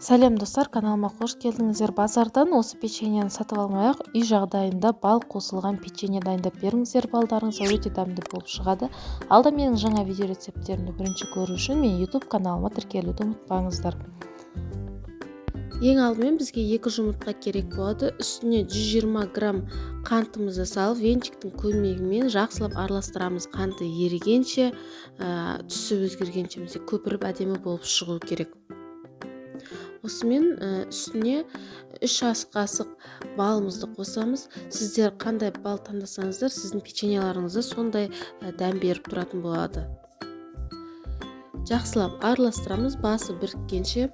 Сәлем достар, каналыма қош келдіңіздер. Базардан осы печеньені сатып алмай-ақ үй жағдайында бал қосылған печенье дайындап беріңіздер балдарыңызға, өте дәмді болып шығады. Алда менің жаңа видео рецепттерімді бірінші көру үшін менің YouTube каналыма тіркелуді ұмытпаңыздар. Ең алдымен бізге 2 жұмыртқа керек болады. Үстіне 120 грамм қантымызды салып, венчиктің көмегімен жақсылап араластырамыз. Қанты ерігенше, түсі өзгергенше көпіріп әдемі болып шығу керек. Осымен үстіне 3 ас қасық балымызды қосамыз. Сіздер қандай бал таңдасаңыздар, сіздің печеньеларыңызда сондай дәм беріп тұратын болады. Жақсылап араластырамыз, басы біріккенше.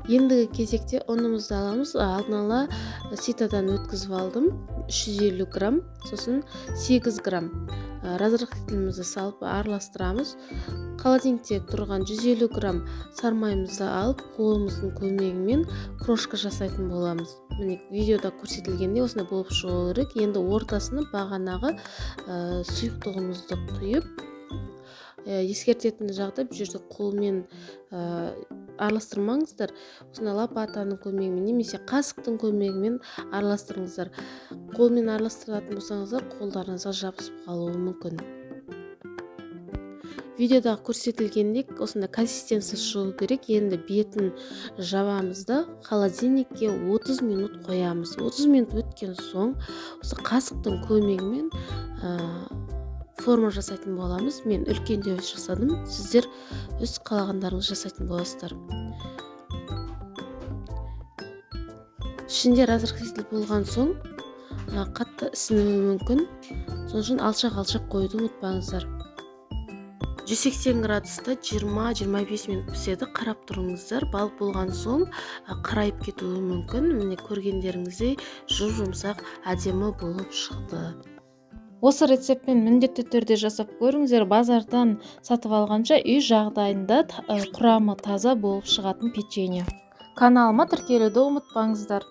Ендігі кезекте ұнымызды аламыз. Алдын ала ситадан өткізіп алдым. 350 грамм, сосын 8 грамм разрыхлителімізді салып араластырамыз. Холодильникте тұрған 150 грамм сармайымызды алып, қолымыздың көмегімен крошка жасайтын боламыз. Міне видеода көрсетілгендей осындай болып шығу керек. Енді ортасына бағанағы сұйықтығымызды құйып, ескертетін жағдай бұл жерде қолмен араластырмаңыздар. Осындай лопатаның көмегімен немесе қасықтың көмегімен араластырыңыздар. Қолмен араластыратын болсаңыздар, қолдарыңызға жабысып қалуы мүмкін. Видеодағы көрсетілгендей осындай консистенция шығу керек. Енді бетін жабамыз да холодильникке 30 минут қоямыз. 30 минут өткен соң осы қасықтың көмегімен форма жасайтын боламыз. Мен үлкендеу жасадым. Сіздер өз қалағандарыңыз жасайтын боласыздар. Ішінде разрыхлитель болған соң қатты ісінуі мүмкін. Соның үшін алшақ қоюды ұмытпаңыздар. 180 градуста 20-25 минут піседі. Қарап тұрыңыздар. Бал болған соң қарайып кетуі мүмкін. Міне көргендеріңіздей жұмсақ әдемі болып шықты. Осы рецептпен міндетті түрде жасап көріңіздер. Базардан сатып алғанша үй жағдайында құрамы таза болып шығатын печенье. Каналыма тіркелуді ұмытпаңыздар.